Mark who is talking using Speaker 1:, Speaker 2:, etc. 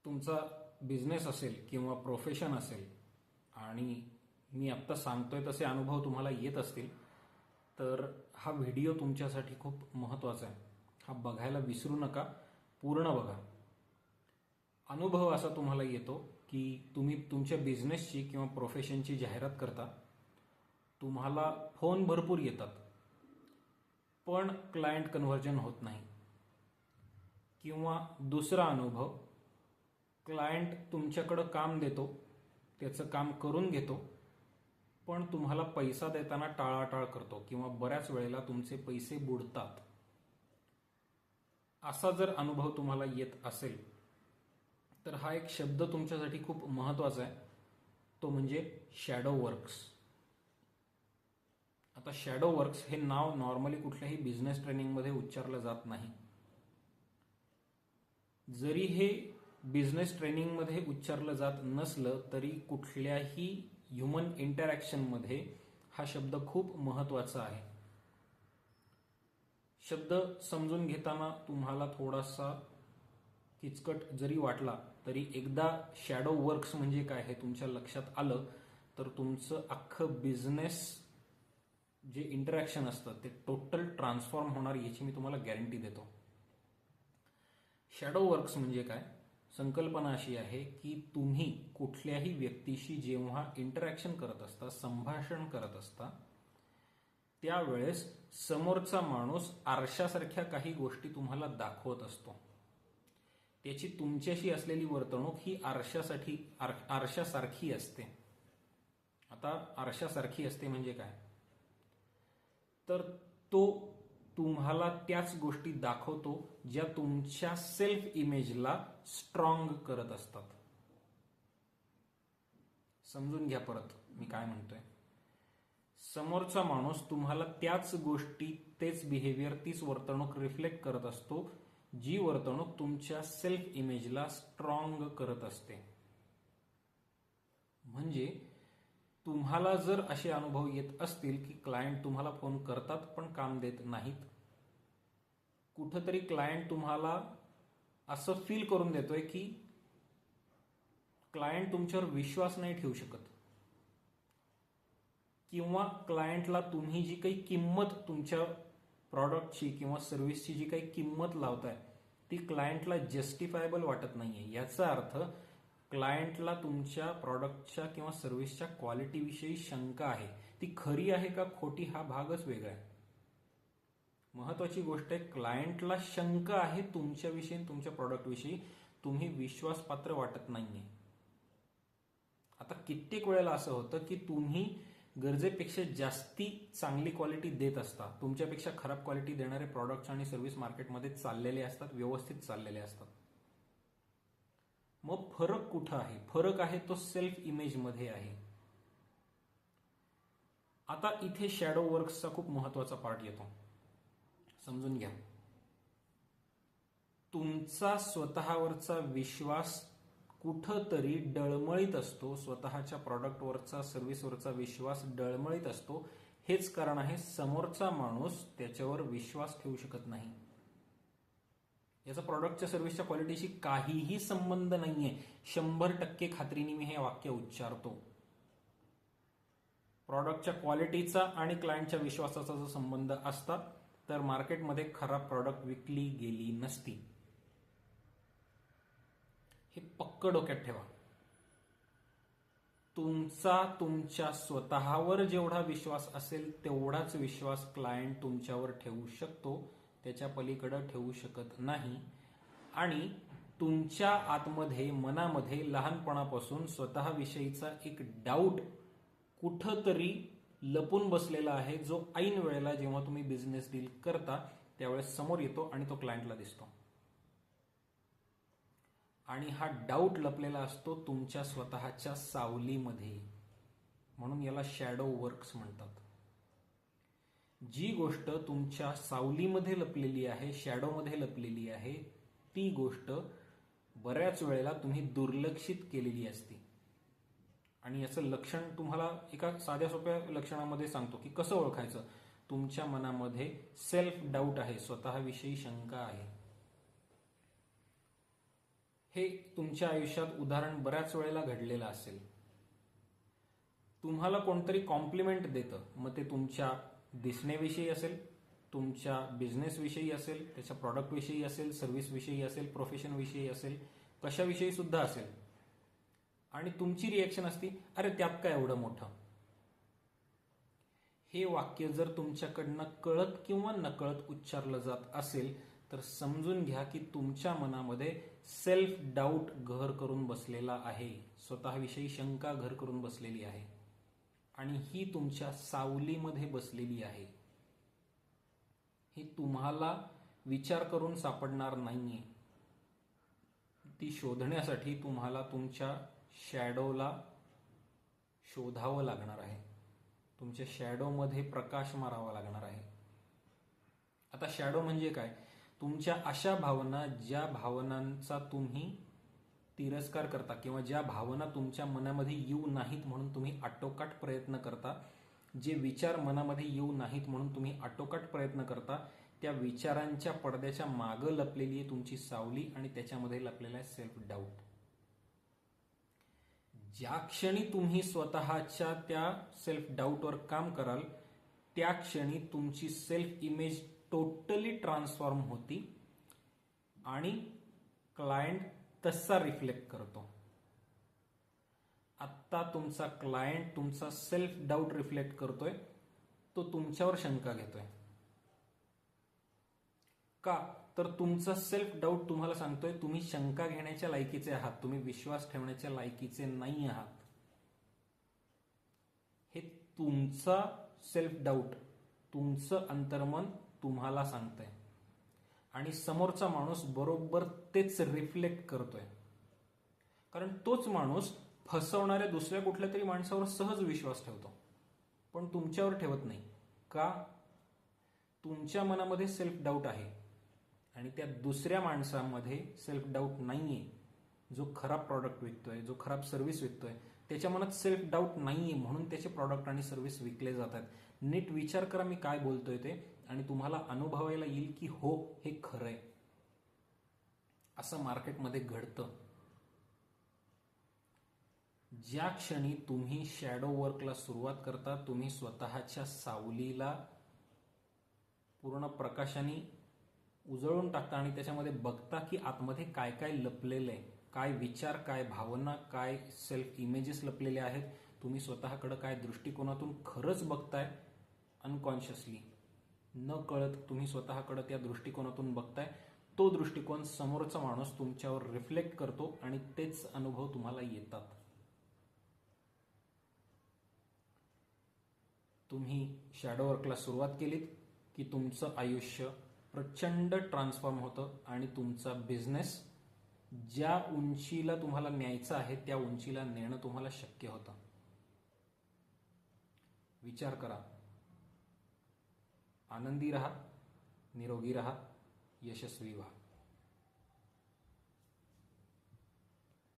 Speaker 1: तुमचा बिझनेस असेल किंवा प्रोफेशन असेल आणि मी आत्ता सांगतोय तसे अनुभव तुम्हाला येत असतील तर हा व्हिडिओ तुमच्यासाठी खूप महत्त्वाचा आहे. हा बघायला विसरू नका, पूर्ण बघा. अनुभव असा तुम्हाला येतो की तुम्ही तुमच्या बिझनेसची किंवा प्रोफेशनची जाहिरात करता, तुम्हाला फोन भरपूर येतात पण क्लायंट कन्व्हर्जन होत नाही. किंवा दुसरा अनुभव, क्लायंट तुमच्याकडं काम देतो, त्याचं काम करून घेतो पण तुम्हाला पैसा देताना टाळाटाळ करतो किंवा बऱ्याच वेळेला तुमचे पैसे बुडतात. असा जर अनुभव तुम्हाला येत असेल तर हा एक शब्द तुमच्यासाठी खूप महत्त्वाचा आहे, तो म्हणजे शॅडो वर्क्स. आता शॅडो वर्क्स हे नाव नॉर्मली कुठल्याही बिझनेस ट्रेनिंगमध्ये उच्चारलं जात नाही. जरी हे बिझनेस ट्रेनिंगमध्ये उच्चारलं जात नसलं तरी कुठल्याही ह्युमन इंटरॅक्शनमध्ये हा शब्द खूप महत्त्वाचा आहे. शब्द समजून घेताना तुम्हाला थोडासा किचकट जरी वाटला तरी एकदा शॅडो वर्क्स म्हणजे काय हे तुमच्या लक्षात आलं तर तुमचं अख्खं बिझनेस जे इंटरॅक्शन असतं ते टोटल ट्रान्सफॉर्म होणार याची मी तुम्हाला गॅरंटी देतो. शॅडो वर्क्स म्हणजे काय? संकल्पना अशी आहे की तुम्ही कुठल्याही व्यक्तीशी जेव्हा इंटरॅक्शन करत असता, संभाषण करत असता, त्यावेळेस समोरचा माणूस आरशासारख्या काही गोष्टी तुम्हाला दाखवत असतो. त्याची तुमच्याशी असलेली वर्तणूक ही आरशासारखी असते. आता आरशासारखी असते म्हणजे काय? तर तो तुम्हाला त्याच गोष्टी दाखवतो ज्या तुमच्या सेल्फ इमेजला स्ट्रॉंग करत असतात. समजून घ्या परत मी काय म्हणतोय. समोरचा माणूस तुम्हाला त्याच गोष्टी, तेच बिहेवियर, तीच वर्तणूक रिफ्लेक्ट करत असतो जी वर्तणूक तुमच्या सेल्फ इमेजला स्ट्रॉंग करत असते. म्हणजे तुम्हाला जर असे अनुभव येत असतील की क्लायंट तुम्हाला फोन करतात पण काम देत नाहीत, कुठंतरी क्लायंट तुम्हाला असं फील करून देतोय की क्लायंट तुमच्यावर विश्वास नाही ठेवू शकत, किंवा क्लायंटला तुम्ही जी काही किंमत तुमच्या प्रॉडक्टची किंवा सर्व्हिसची जी काही किंमत लावताय ती क्लायंटला जस्टिफायबल वाटत नाहीये. याचा अर्थ क्लायंटला तुमच्या प्रॉडक्टच्या किंवा सर्व्हिसच्या क्वालिटीविषयी शंका आहे. ती खरी आहे का खोटी हा भागच वेगळा आहे. महत्वाची गोष्ट आहे, क्लायंटला शंका आहे तुमच्याविषयी, तुमच्या प्रॉडक्टविषयी, तुम्ही विश्वासपात्र वाटत नाहीये. आता कित्येक वेळेला असं होतं की तुम्ही गरजेपेक्षा जास्ती चांगली क्वालिटी देत असता, तुमच्यापेक्षा खराब क्वालिटी देणारे प्रॉडक्ट्स आणि सर्व्हिस मार्केटमध्ये चाललेले असतात, व्यवस्थित चाललेले असतात. मग फरक कुठं आहे? फरक आहे तो सेल्फ इमेजमध्ये आहे. आता इथे शॅडो वर्क्सचा खूप महत्वाचा पार्ट येतो, समजून घ्या. तुमचा स्वतःवरचा विश्वास कुठंतरी डळमळीत असतो, स्वतःच्या प्रॉडक्टवरचा, सर्व्हिसवरचा विश्वास डळमळीत असतो. हेच कारण आहे समोरचा माणूस त्याच्यावर विश्वास ठेवू शकत नाही. याचा प्रॉडक्टच्या सर्व्हिसच्या क्वालिटीशी काहीही संबंध नाहीये. 100% खात्रीने मी हे वाक्य उच्चारतो. प्रॉडक्टच्या क्वालिटीचा आणि क्लायंटच्या विश्वासाचा जो संबंध असता तर मार्केटमध्ये खराब प्रॉडक्ट विकली गेली नसती. हे पक्क डोक्यात ठेवा. तुमच्या स्वतःवर जेवढा विश्वास असेल तेवढाच विश्वास क्लायंट तुमच्यावर ठेवू शकतो, त्याच्या पलीकडे ठेवू शकत नाही. आणि तुमच्या आतमध्ये, मनामध्ये लहानपणापासून स्वतःविषयीचा एक डाऊट कुठंतरी लपून बसलेला आहे, जो ऐन वेळेला जेव्हा तुम्ही बिझनेस डील करता त्यावेळेस समोर येतो आणि तो क्लायंटला दिसतो. आणि हा डाऊट लपलेला असतो तुमच्या स्वतःच्या सावलीमध्ये. म्हणून याला शॅडो वर्क्स म्हणतात. जी गोष्ट तुमच्या सावलीमध्ये लपलेली आहे, शॅडोमध्ये लपलेली आहे, ती गोष्ट बऱ्याच वेळेला तुम्ही दुर्लक्षित केलेली असते. आणि याचं लक्षण तुम्हाला एका साध्या सोप्या लक्षणामध्ये सांगतो की कसं ओळखायचं. तुमच्या मनामध्ये सेल्फ डाऊट आहे, स्वतःविषयी शंका आहे. हे तुमच्या आयुष्यात उदाहरण बऱ्याच वेळेला घडलेलं असेल. तुम्हाला कोणतरी कॉम्प्लिमेंट देतं, मग ते तुमच्या दिसण्याविषयी असेल, तुमच्या बिझनेसविषयी असेल, त्याच्या प्रॉडक्टविषयी असेल, सर्व्हिसविषयी असेल, प्रोफेशनविषयी असेल, कशाविषयी सुद्धा असेल, आणि तुमची रिएक्शन असती, अरे त्यात काय एवढं मोठं. हे वाक्य जर तुमच्याकडनं कळत किंवा नकळत उच्चारलं जात असेल तर समजून घ्या की तुमच्या मनामध्ये सेल्फ डाऊट घर करून बसलेला आहे, स्वतःविषयी शंका घर करून बसलेली आहे, आणि ही तुमच्या सावलीमध्ये बसलेली आहे. ही तुम्हाला विचार करून सापडणार नाहीये. ती शोधण्यासाठी तुम्हाला तुमच्या शॅडोला शोधावं लागणार आहे. तुमच्या शॅडोमध्ये प्रकाश मारावा लागणार आहे. आता शॅडो म्हणजे काय? तुमच्या अशा भावना, ज्या भावनांचा तुम्ही तिरस्कार करता किंवा ज्या भावना तुमच्या मनामध्ये येऊ नाहीत म्हणून तुम्ही आटोकाट प्रयत्न करता, जे विचार मनामध्ये येऊ नाहीत म्हणून तुम्ही आटोकाट प्रयत्न करता, त्या विचारांच्या पडद्याच्या मागं लपलेली आहे तुमची सावली आणि त्याच्यामध्ये लपलेला आहे सेल्फ डाऊट. ज्या क्षणी तुम्ही स्वतःच्या त्या सेल्फ डाऊटवर काम कराल त्या क्षणी तुमची सेल्फ इमेज टोटली ट्रान्सफॉर्म होती आणि क्लायंट तसा रिफ्लेक्ट करतो. आत्ता तुमचा क्लायंट तुमचा सेल्फ डाऊट रिफ्लेक्ट करतोय, तो तुमच्यावर शंका घेतोय. का? तर तुमचा सेल्फ डाऊट तुम्हाला सांगतोय तुम्ही शंका घेण्याच्या लायकीचे आहात, तुम्ही विश्वास ठेवण्याच्या लायकीचे नाही आहात. हे तुमचा सेल्फ डाऊट, तुमचं अंतर्मन तुम्हाला सांगतंय आणि समोरचा माणूस बरोबर तेच रिफ्लेक्ट करतोय. कारण तोच माणूस फसवणाऱ्या दुसऱ्या कुठल्या तरी माणसावर सहज विश्वास ठेवतो, पण तुमच्यावर ठेवत नाही. का? तुमच्या मनामध्ये सेल्फ डाऊट आहे आणि त्या दुसऱ्या माणसामध्ये सेल्फ डाऊट नाहीये. जो खराब प्रॉडक्ट विकतोय, जो खराब सर्व्हिस विकतोय, त्याच्या मनात सेल्फ डाऊट नाहीये म्हणून त्याचे प्रॉडक्ट आणि सर्व्हिस विकले जातात. नीट विचार करा मी काय बोलतोय ते, आणि तुम्हाला अनुभवायला येईल की हो, हे खरंय. असं मार्केटमध्ये घडतं. ज्या क्षणी तुम्ही शॅडो वर्कला सुरुवात करता, तुम्ही स्वतःच्या सावलीला पूर्ण प्रकाशाने उजळून टाकता आणि त्याच्यामध्ये बघता की आतमध्ये काय काय लपलेलं आहे, काय विचार, काय भावना, काय सेल्फ इमेजेस लपलेले आहेत. तुम्ही स्वतःकडे काय दृष्टिकोनातून खरंच बघताय, अनकॉन्शियसली न कळत तुम्ही स्वतःकडे त्या दृष्टिकोनातून बघताय. तो दृष्टिकोन समोरचा माणूस तुमच्यावर रिफ्लेक्ट करतो आणि तेच अनुभव तुम्हाला येतात. तुम्ही शॅडो वर्कला सुरुवात केलीत की तुमचं आयुष्य प्रचंड ट्रान्सफॉर्म होतं आणि तुमचा बिझनेस ज्या उंचीला तुम्हाला न्यायचं आहे त्या उंचीला नेणं तुम्हाला शक्य होतं. विचार करा. आनंदी रहा, निरोगी रहा, यशस्वी व्हा.